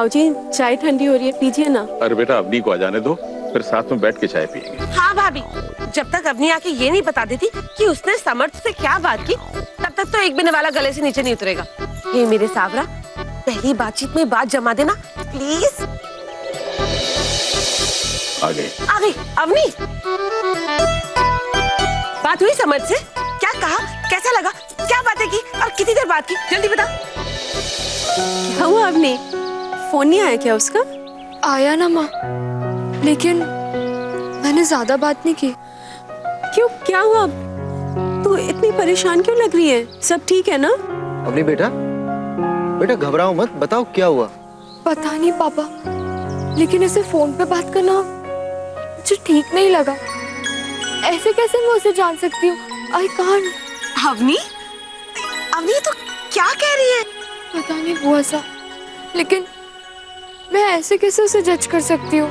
बाबूजी चाय ठंडी हो रही है, पीजिए ना। अरे बेटा अवनी को आ जाने दो, फिर साथ में बैठ के चाय पियेंगे। हाँ भाभी, जब तक अवनी आके ये नहीं बता देती कि उसने समर्थ से क्या बात की, तब तक तो एक भी निवाला गले से नीचे नहीं उतरेगा। ये मेरे सावरा, पहली बातचीत में बात जमा देना प्लीज। आ गई अवनी, बात हुई समर्थ से? क्या कहा, कैसा लगा, क्या बातें की और कितनी देर बात की, जल्दी बता। क्या हुआ अवनी, फोन नहीं आया क्या उसका? आया ना माँ, लेकिन मैंने ज्यादा बात नहीं की। क्यों, क्या हुआ? तू इतनी परेशान क्यों लग रही है? सब ठीक है ना? अवनी बेटा, बेटा घबराओ मत, बताओ क्या हुआ। पता नहीं पापा, लेकिन ऐसे फोन पे बात करना मुझे ठीक नहीं लगा। ऐसे कैसे मैं उसे जान सकती हूँ? I can't. अवनी, अवनी तो क्या कह रही है? पता नहीं बुआ सा, लेकिन मैं ऐसे कैसे उसे जज कर सकती हूँ?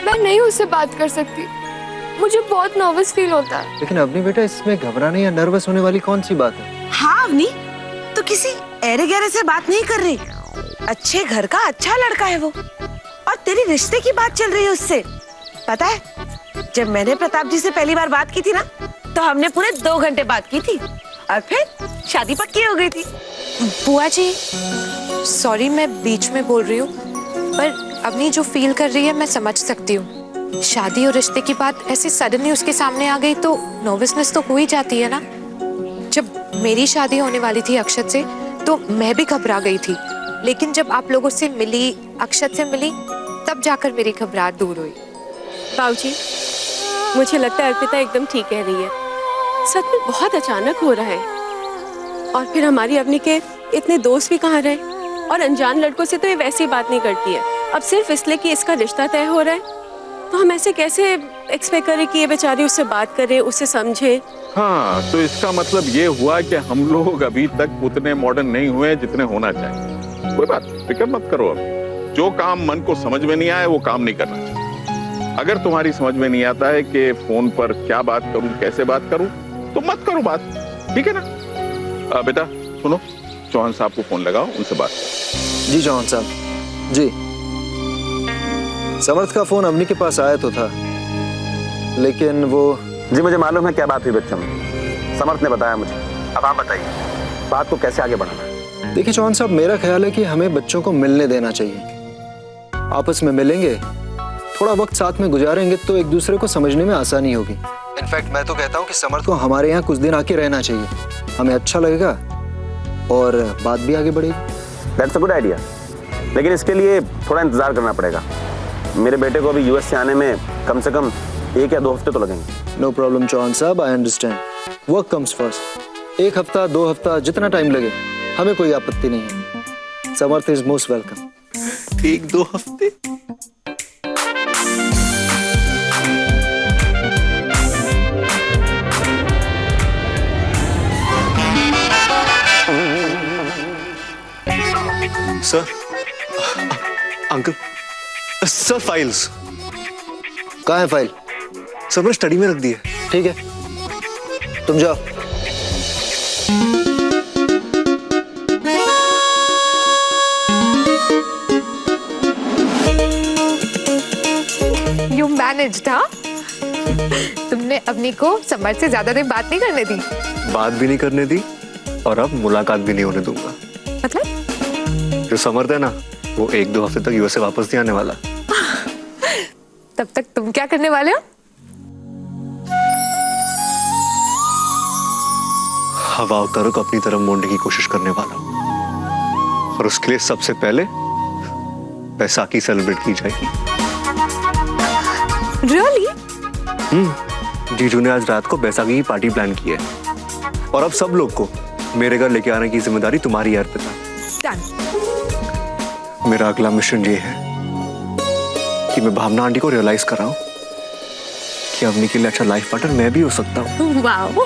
मैं नहीं उससे बात कर सकती, मुझे बहुत नर्वस फील होता है। लेकिन अवनी बेटा, इसमें घबराने या नर्वस होने वाली कौन सी बात है? हाँ अवनी, तो किसी ऐरे गहरे से बात नहीं कर रही। अच्छे घर का अच्छा लड़का है वो, और तेरी रिश्ते की बात चल रही है उससे। पता है, जब मैंने प्रताप जी से पहली बार बात की थी ना, तो हमने पूरे 2 घंटे बात की थी और फिर शादी पक्की हो गई थी। बुआ जी सॉरी, मैं बीच में बोल रही हूँ, पर अवनी जो फील कर रही है मैं समझ सकती हूँ। शादी और रिश्ते की बात ऐसे सडनली उसके सामने आ गई तो नर्वसनेस तो हो ही जाती है ना। जब मेरी शादी होने वाली थी अक्षत से, तो मैं भी घबरा गई थी, लेकिन जब आप लोगों से मिली, अक्षत से मिली, तब जाकर मेरी घबराहट दूर हुई। बाबूजी मुझे लगता है अर्पिता एकदम ठीक कह रही है, सच में बहुत अचानक हो रहा है। और फिर हमारी अवनी के इतने दोस्त भी कहाँ रहे, और अनजान लड़कों से तो ये वैसी बात नहीं करती है। अब सिर्फ इसलिए कि इसका रिश्ता तय हो रहा है, तो हम ऐसे कैसे एक्सपेक्ट करें कि ये बेचारी उससे बात करे, उसे समझे। हाँ, तो इसका मतलब ये हुआ कि हम लोग अभी तक उतने मॉडर्न नहीं हुए जितने होना चाहिए। कोई बात, फिक्र मत करो। अब जो काम मन को समझ में नहीं आए वो काम नहीं करना चाहिए। अगर तुम्हारी समझ में नहीं आता है कि फोन पर क्या बात करूं, कैसे बात करूं, तो मत करो बात, ठीक है ना? बेटा सुनो, चौहान साहब को फोन लगाओ, उनसे बात करो। जी चौहान साहब जी। समर्थ का फोन अवनी के पास आया तो था, लेकिन वो... जी मुझे मालूम है क्या बात हुई बच्चों में, समर्थ ने बताया मुझे। अब आप बताइए बात को कैसे आगे बढ़ाना। देखिए चौहान साहब, मेरा ख्याल है कि हमें बच्चों को मिलने देना चाहिए। आपस में मिलेंगे, थोड़ा वक्त साथ में गुजारेंगे तो एक दूसरे को समझने में आसानी होगी। इनफैक्ट मैं तो कहता हूँ कि समर्थ को हमारे यहाँ कुछ दिन आके रहना चाहिए, हमें अच्छा लगेगा और बात भी आगे बढ़ेगी। दैट्स अ गुड आइडिया, लेकिन इसके लिए थोड़ा इंतजार करना पड़ेगा। मेरे बेटे को अभी यूएस से आने में कम से कम 1 या 2 हफ्ते तो लगेंगे। नो प्रॉब्लम चौहान साहब, I understand. Work comes first. 1 हफ्ता 2 हफ्ता जितना टाइम लगे हमें कोई आपत्ति नहीं है। समर्थ इज मोस्ट वेलकम। 1-2 हफ्ते? सर, अंकल सर, फाइल्स कहाँ है फाइल? सर मैंने स्टडी में रख दी है। ठीक है, तुम जाओ। यू मैनेज्ड, हाँ? तुमने अवनी को समर्थ से ज्यादा देर बात नहीं करने दी। बात भी नहीं करने दी और अब मुलाकात भी नहीं होने दूंगा। मतलब? जो समर्थ है ना, वो 1-2 हफ्ते तक यूएस से वापस नहीं आने वाला। तब तक तुम क्या करने वाले हो? हवा उतारो को अपनी तरफ मोड़ने की कोशिश करने वाला हूं, और उसके लिए सबसे पहले बैसाखी सेलिब्रेट की जाएगी। रियली? जीजू ने आज रात को बैसाखी की पार्टी प्लान की है, और अब सब लोग को मेरे घर लेके आने की जिम्मेदारी तुम्हारी है अर्पिता। मेरा अगला मिशन ये है कि मैं भावना आंटी को रियलाइज कराऊं कि अवनी के लिए अच्छा लाइफ पार्टनर मैं भी हो सकता हूं। वाओ।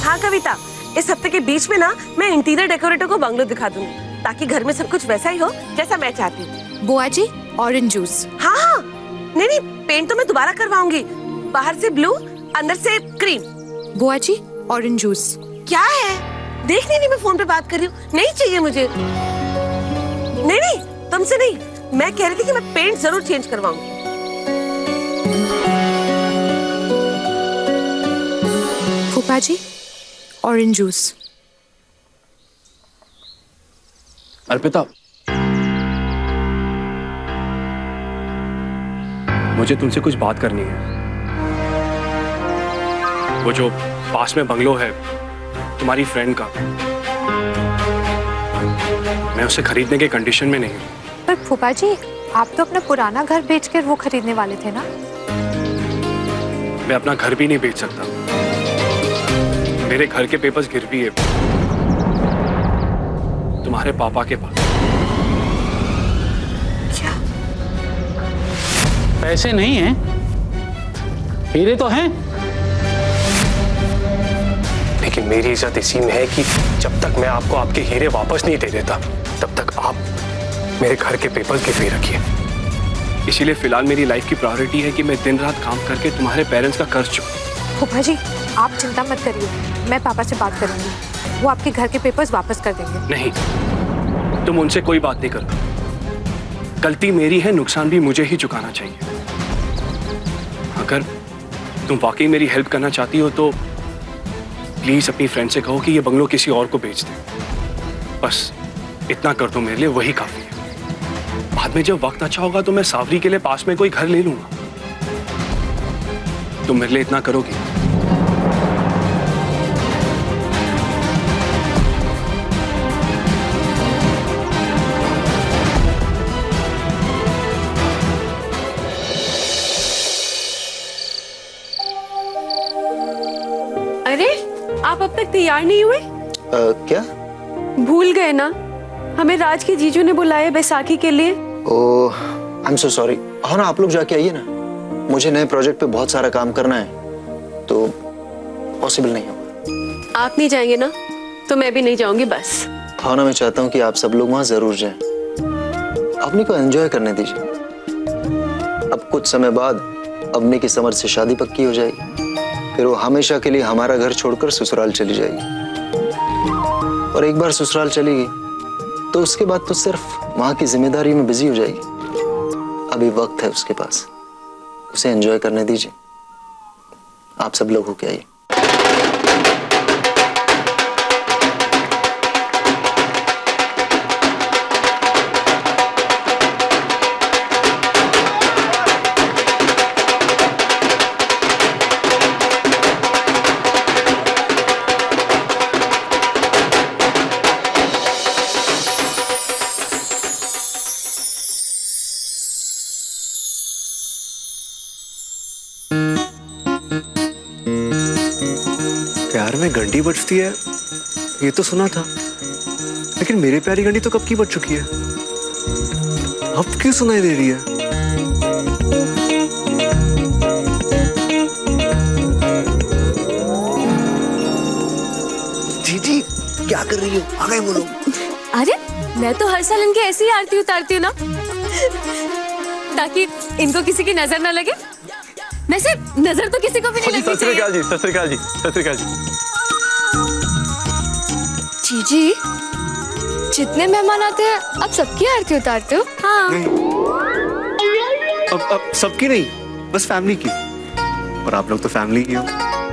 हाँ कविता, इस हफ्ते के बीच में ना मैं इंटीरियर डेकोरेटर को बंगलो दिखा दूंगी, ताकि घर में सब कुछ वैसा ही हो जैसा मैं चाहती हूँ। बुआ जी, ऑरेंज जूस। हाँ हाँ, नहीं नहीं, पेंट तो मैं दोबारा करवाऊंगी। बाहर से ब्लू, अंदर से क्रीम। बुआ जी, ऑरेंज जूस। क्या है? देखनी नहीं, मैं फोन पे बात कर रही हूँ। नहीं चाहिए मुझे। नहीं नहीं, तुमसे नहीं। मैं कह रही थी कि मैं पेंट जरूर चेंज करवाऊंगी। फूफा जी, ऑरेंज जूस। अर्पिता, मुझे तुमसे कुछ बात करनी है। वो जो पास में बंगलो है तुम्हारी फ्रेंड का, मैं उसे खरीदने के कंडीशन में नहीं हूँ। पर फूफा जी, आप तो अपना पुराना घर बेचकर वो खरीदने वाले थे ना? मैं अपना घर भी नहीं बेच सकता। मेरे घर के पेपर्स गिरवी है तुम्हारे पापा के पास। क्या? पैसे नहीं हैं, हीरे तो हैं। लेकिन मेरी इज्जत इसी में है कि जब तक मैं आपको आपके हीरे वापस नहीं दे देता, तब तक आप मेरे घर के पेपर्स गिरवी रखिए। इसीलिए फिलहाल मेरी लाइफ की प्रायोरिटी है कि मैं दिन रात काम करके तुम्हारे पेरेंट्स का कर्ज चुकाऊं। फूफा जी, आप चिंता मत करिए, मैं पापा से बात करूंगी। वो आपके घर के पेपर्स वापस कर देंगे। नहीं, तुम उनसे कोई बात नहीं करो। गलती मेरी है, नुकसान भी मुझे ही चुकाना चाहिए। अगर तुम वाकई मेरी हेल्प करना चाहती हो तो प्लीज अपनी फ्रेंड से कहो कि ये बंगलो किसी और को बेच दे। बस इतना कर दो मेरे लिए, वही काफी है। बाद में जब वक्त अच्छा होगा तो मैं सावरी के लिए पास में कोई घर ले लूंगा। तुम मेरे लिए इतना करोगी? अरे आप अब तक तैयार नहीं हुए? क्या? भूल गए ना, हमें राज के जीजू ने बुलाया बैसाखी के लिए। ओह, आई एम सो सॉरी। हाँ ना, आप लोग जाके आइए ना। मुझे नए प्रोजेक्ट पे बहुत सारा काम करना है, तो पॉसिबल नहीं होगा। आप नहीं जाएंगे ना, तो मैं भी नहीं जाऊंगी बस। हाँ ना, मैं चाहता हूँ कि आप सब लोग वहाँ जरूर जाएं। अपनी को एंजॉय करने दीजिए। अब कुछ समय बाद अपनी की समर से शादी पक्की हो जाएगी, फिर वो हमेशा के लिए हमारा घर छोड़कर ससुराल चली जाएगी। और एक बार ससुराल चली गई तो उसके बाद तो सिर्फ वहां की जिम्मेदारी में बिजी हो जाएगी। अभी वक्त है उसके पास, उसे एंजॉय करने दीजिए। आप सब लोग होके आइए। प्यार में घंटी बजती है ये तो सुना था, लेकिन मेरी प्यारी घंटी तो कब की बज चुकी है। अब क्यों सुनाई दे रही है? जीजी क्या कर रही हो? आ गए बोलो। अरे मैं तो हर साल इनके ऐसी ही आरती उतारती हूँ ना, ताकि इनको किसी की नजर ना लगे। वैसे नजर तो किसी को भी नहीं लगनी चाहिए। जी, सत श्री अकाल जी, सत श्री अकाल जी। जीजी, जितने मेहमान आते हैं आप सबकी आरती उतारते हो? हाँ। अब सबकी नहीं, बस फैमिली की। और आप लोग तो फैमिली की हो।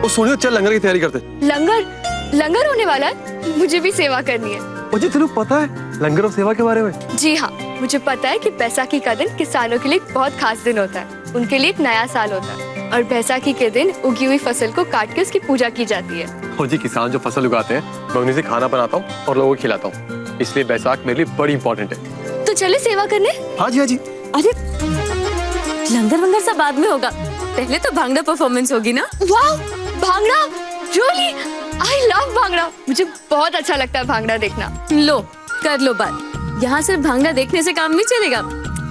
वो सुनियो, चल लंगर की तैयारी करते। लंगर होने वाला है, मुझे भी सेवा करनी है। मुझे तुम्हें पता है लंगर और सेवा के बारे में? जी हाँ, मुझे पता है कि बैसाखी का दिन किसानों के लिए बहुत खास दिन होता है। उनके लिए एक नया साल होता है और बैसाखी के दिन उगी हुई फसल को काट के उसकी पूजा की जाती है। हो जी, किसान जो फसल उगाते हैं मैं उन्हीं से खाना बनाता हूँ और लोगों को खिलाता हूँ, इसलिए बैसाख मेरे लिए बड़ी इंपॉर्टेंट है। तो चले सेवा करने। हाँ जी, हाँ जी। अरे लंगर वंगर सब बाद में होगा, पहले तो भांगड़ा परफॉर्मेंस होगी ना। वाह, bhangra, really I love bhangra. मुझे बहुत अच्छा लगता है भांगड़ा देखना। लो कर लो बात, यहाँ सिर्फ भांगड़ा देखने से काम नहीं चलेगा,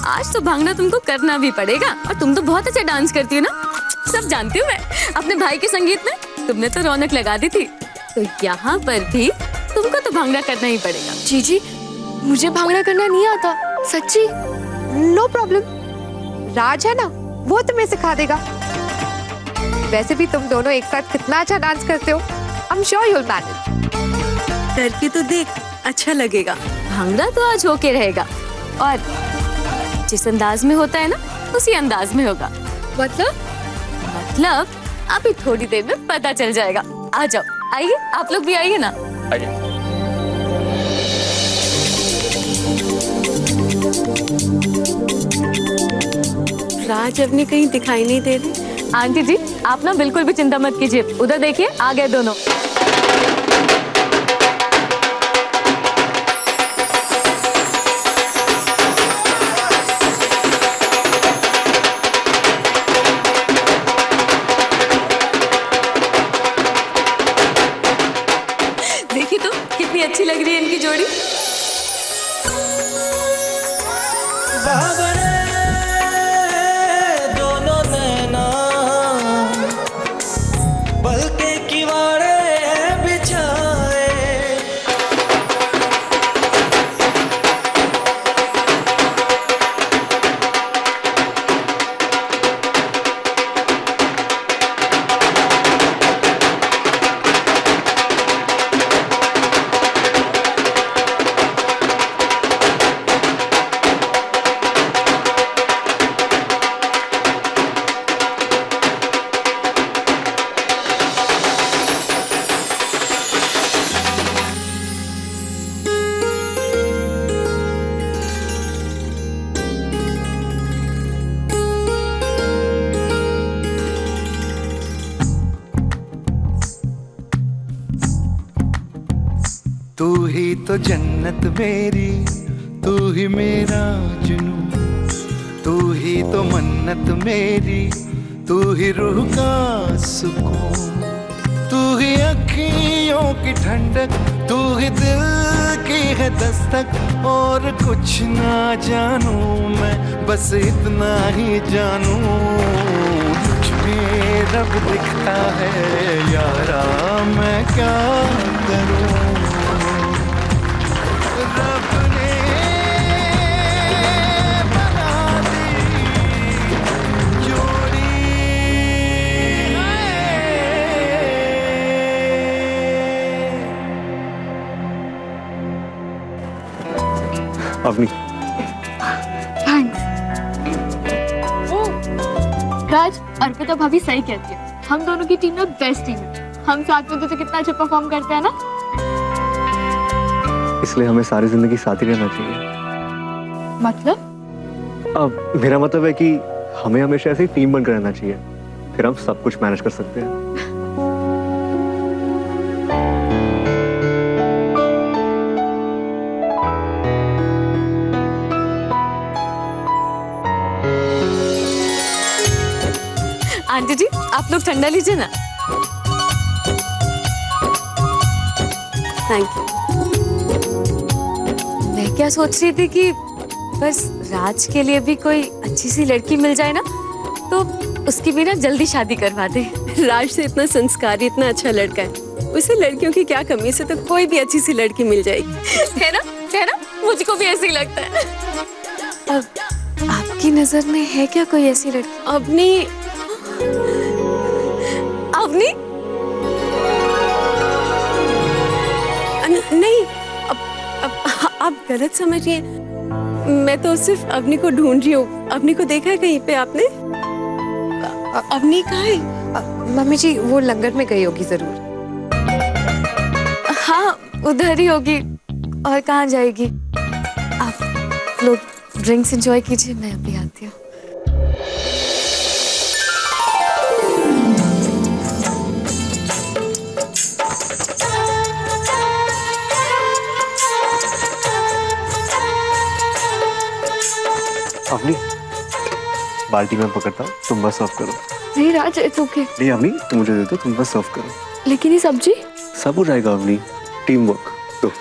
आज तो भांगड़ा तुमको करना भी पड़ेगा। और तुम तो बहुत अच्छा डांस करती हो ना, सब जानती हूँ मैं। अपने भाई के संगीत में तुमने तो रौनक लगा दी थी, तो यहाँ पर भी तुमको तो भांगड़ा करना ही पड़ेगा। जीजी, मुझे भांगड़ा करना नहीं आता सच्ची। नो प्रॉब्लम, राज है ना, वो तुम्हें सिखा देगा। वैसे भी तुम दोनों एक साथ कितना अच्छा डांस करते हो। I'm sure you'll manage। करके तो देख, अच्छा लगेगा। भांगड़ा तो आज होके रहेगा, और जिस अंदाज में होता है ना उसी अंदाज में होगा। मतलब अभी थोड़ी देर में पता चल जाएगा। आ जाओ, आइए, आप लोग भी आइए ना। आइए। राज अपनी कहीं दिखाई नहीं दे रही। आंटी जी, आप ना बिल्कुल भी चिंता मत कीजिए, उधर देखिए आ गए दोनों। देखिए तो कितनी अच्छी लग रही है इनकी जोड़ी। दोनों नैना बल्कि किवाड़े बिछाए। तू ही तो जन्नत मेरी, तू ही मेरा जुनून, तू ही तो मन्नत मेरी, तू ही रूह का सुकून, तू ही अखियों की ठंडक, तू ही दिल की है दस्तक। और कुछ ना जानू मैं, बस इतना ही जानू, तुझ में रब दिखता है यारा, मैं क्या करूं। रब ने बना दी जोड़ी। अवनी, थैंक्स। राज, अर्पिता भाभी सही कहती है, हम दोनों की टीम में बेस्ट टीम है। हम साथ में तो कितना अच्छा परफॉर्म करते हैं ना। इसलिए हमें सारी जिंदगी साथ ही रहना चाहिए। मतलब? अब मेरा मतलब है कि हमें हमेशा ऐसे ही टीम बनकर रहना चाहिए, फिर हम सब कुछ मैनेज कर सकते हैं। आंटी जी, आप लोग ठंडा लीजिए ना। Thank you. मैं क्या सोच रही थी कि बस राज के लिए भी कोई अच्छी सी लड़की मिल जाए ना, तो उसकी भी ना जल्दी शादी करवा दे। राज से इतना संस्कारी, इतना अच्छा लड़का है, उसे लड़कियों की क्या कमी, से तो कोई भी अच्छी सी लड़की मिल जाएगी। है ना? मुझको भी ऐसे ही लगता है। अब आपकी नजर में है क्या कोई ऐसी लड़की? अवनी, नहीं, आप गलत समझिए। मैं तो सिर्फ अवनी को ढूंढ रही हूँ। अवनी को देखा है कहीं पे आपने? अवनी कहाँ है? मम्मी जी, वो लंगर में गई होगी जरूर। हाँ, उधर ही होगी, और कहाँ जाएगी। आप लोग ड्रिंक्स एंजॉय कीजिए, मैं अभी आती हूँ। अवनी, बाल्टी में पकड़ता हूँ, तुम बस सर्व करो। नहीं राज, इट्स ओके। नहीं अवनी, तुम मुझे दे दो, तुम बस सर्व करो। लेकिन ये सब्जी? सब हो जाएगा अवनी, टीम वर्क। तो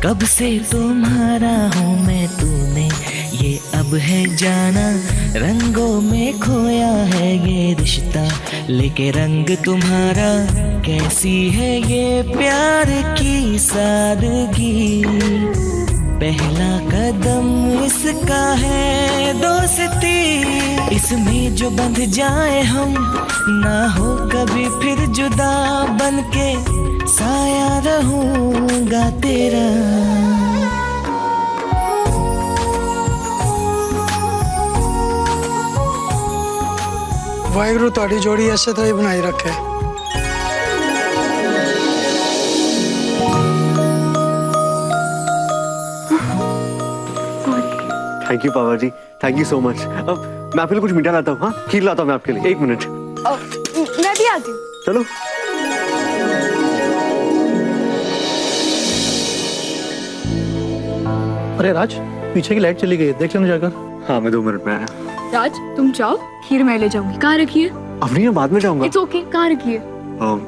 कब से तुम्हारा हूँ मैं, तूने ये अब है जाना। रंगों में खोया है ये रिश्ता, लेके रंग तुम्हारा। कैसी है ये प्यार की सादगी, पहला कदम इसका है दोस्ती। इसमें जो बंध जाए हम, ना हो कभी फिर जुदा। बनके साया रहूंगा तेरा। वाहिगुरु ਤੁਹਾਡੀ जोड़ी ऐसे तरह ही बनाई रखे। थैंक यू पापा जी, थैंक यू सो मच। अब मैं आपके लिए कुछ मीठा लाता हूँ। हाँ, खीर लाता हूँ मैं आपके लिए। 1 मिनट। मैं भी आती हूँ। चलो। अरे राज, पीछे की लाइट चली गई है, देख लेना जाकर। हाँ, मैं 2 मिनट में आया। राज तुम जाओ, खीर मैं ले जाऊंगी। कहाँ रखी है? अब नहीं, बाद में जाऊंगा। इट्स ओके, कहाँ रखी है?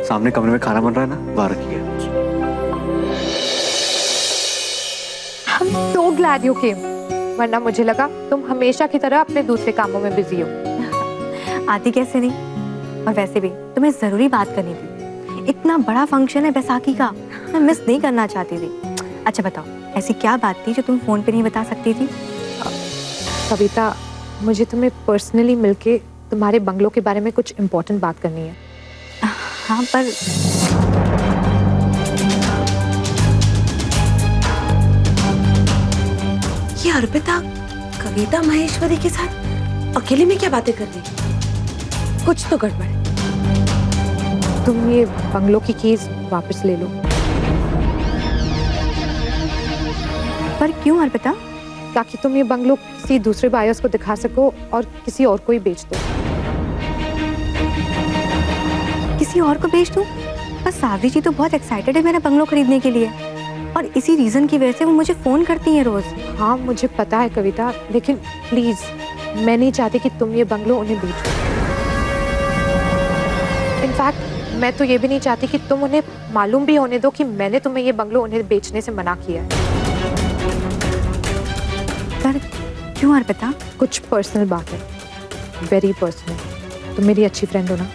सामने कमरे में खाना बन रहा है ना, वहाँ रखी है। I'm so glad you came, वरना मुझे लगा तुम हमेशा की तरह अपने दूसरे कामों में बिजी हो। आती कैसे नहीं, और वैसे भी तुम्हें जरूरी बात करनी थी। इतना बड़ा फंक्शन है बैसाखी का, मैं मिस नहीं करना चाहती थी। अच्छा बताओ, ऐसी क्या बात थी जो तुम फोन पे नहीं बता सकती थी? कविता, मुझे तुम्हें पर्सनली मिलके तुम्हारे बंगलों के बारे में कुछ इम्पोर्टेंट बात करनी है। हाँ, पर ये अर्पिता कविता महेश्वरी के साथ अकेले में क्या बातें कर रही है? कुछ तो गड़बड़ है। तुम ये बंगलों की कीज वापस ले लो। पर क्यों अर्पिता? ताकि तुम ये बंगलो किसी दूसरे बायर्स को दिखा सको और किसी और को ही बेच दो। किसी और को बेच दूं? पर सावरी जी तो बहुत एक्साइटेड है मेरा बंगलो खरीदने के लिए, और इसी रीजन की वजह से वो मुझे फोन करती हैं रोज। हाँ मुझे पता है कविता, लेकिन प्लीज मैं नहीं चाहती कि तुम ये बंगलो उन्हें बेचो। इनफैक्ट मैं तो ये भी नहीं चाहती कि तुम उन्हें मालूम भी होने दो कि मैंने तुम्हें ये बंगलो उन्हें बेचने से मना किया है। पर क्यों अर्पिता? कुछ पर्सनल बात है, वेरी पर्सनल। तुम मेरी अच्छी फ्रेंड हो ना,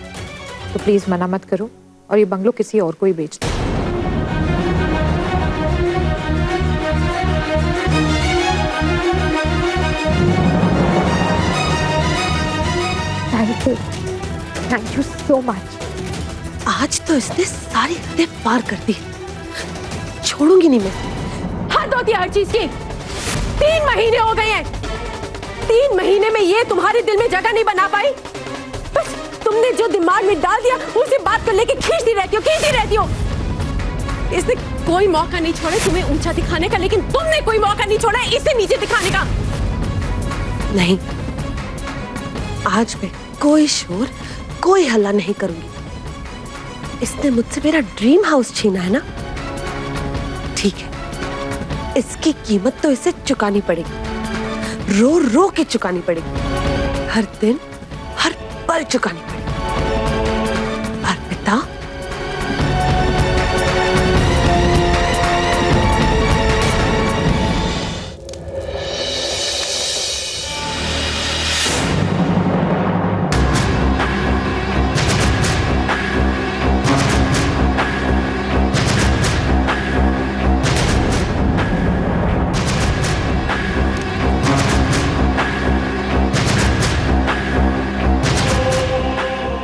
तो प्लीज मना मत करो और ये बंगलो किसी और को ही बेच दो। Thank you so much. आज तो इसने सारी हदें पार कर दी, छोड़ूंगी नहीं मैं। हद होती है हर चीज की। 3 महीने हो गए हैं, 3 महीने में ये तुम्हारे दिल में जगह नहीं बना पाई। बस तुमने जो दिमाग में डाल दिया उसी बात को लेके खींचती रहती हो। इसने कोई मौका नहीं छोड़ा तुम्हें ऊंचा दिखाने का, लेकिन तुमने कोई मौका नहीं छोड़ा इसे नीचे दिखाने का। नहीं, आज मैं कोई शोर, कोई हल्ला नहीं करूंगी। इसने मुझसे मेरा ड्रीम हाउस छीना है ना, ठीक है, इसकी कीमत तो इसे चुकानी पड़ेगी, रो रो के चुकानी पड़ेगी, हर दिन हर पल चुकानी पड़ेगी। अर्पिता,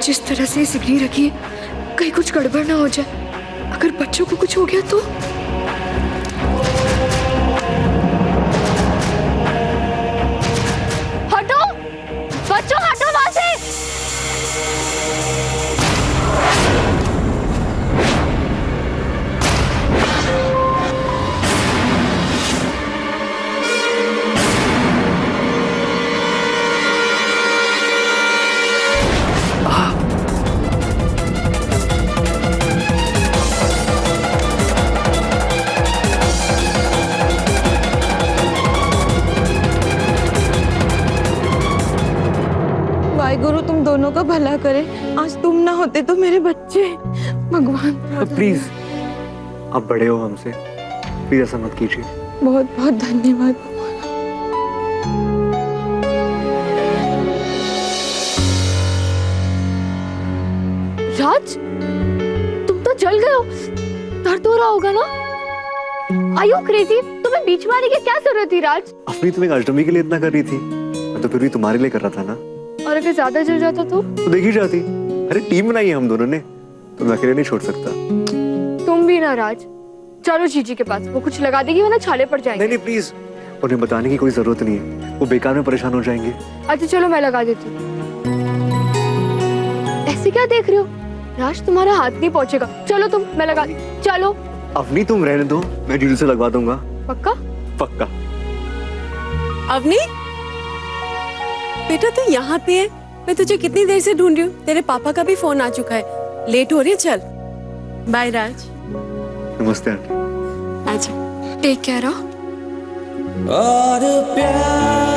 जिस तरह से सिगरी रखी है, कहीं कुछ गड़बड़ ना हो जाए। अगर बच्चों को कुछ हो गया तो? हटो बच्चों, हटो वहां से। वाहिगुरु तुम दोनों का भला करे। आज तुम ना होते तो मेरे बच्चे। भगवान प्लीज, आप बड़े हो हमसे, प्लीज ऐसा मत कीजिए। बहुत बहुत धन्यवाद। राज, तुम तो जल गए हो, दर्द हो रहा होगा ना? Are you crazy? तुम्हें बीच में आने की क्या जरूरत थी राज? अपनी तुम्हें अष्टमी के लिए इतना कर रही थी, मैं तो फिर भी तुम्हारे लिए कर रहा था ना। और अगर ज्यादा जल जाता तो देखी जाती। अरे टीम बनाई है हम दोनों ने, तो मैं अकेले नहीं छोड़ सकता। तुम भी ना राज। चलो जीजी के पास, वो कुछ लगा देगी वरना छाले पड़ जाएंगे। नहीं प्लीज, उन्हें बताने की कोई जरूरत नहीं है, वो बेकार में परेशान हो जाएंगे। अच्छा चलो मैं लगा देती हूँ। ऐसे क्या देख रहे हो राज, तुम्हारा हाथ नहीं पहुँचेगा। चलो तुम, मैं लगा। चलो अवनी तुम रहने दो, मैं जीजू से लगवा दूंगा। पक्का? पक्का। अवनी बेटा तू यहाँ पे है, मैं तुझे कितनी देर से ढूंढ रही हूँ। तेरे पापा का भी फोन आ चुका है, लेट हो रही है। चल बाय राज। नमस्ते आंटी। अच्छा टेक केयर। और प्यार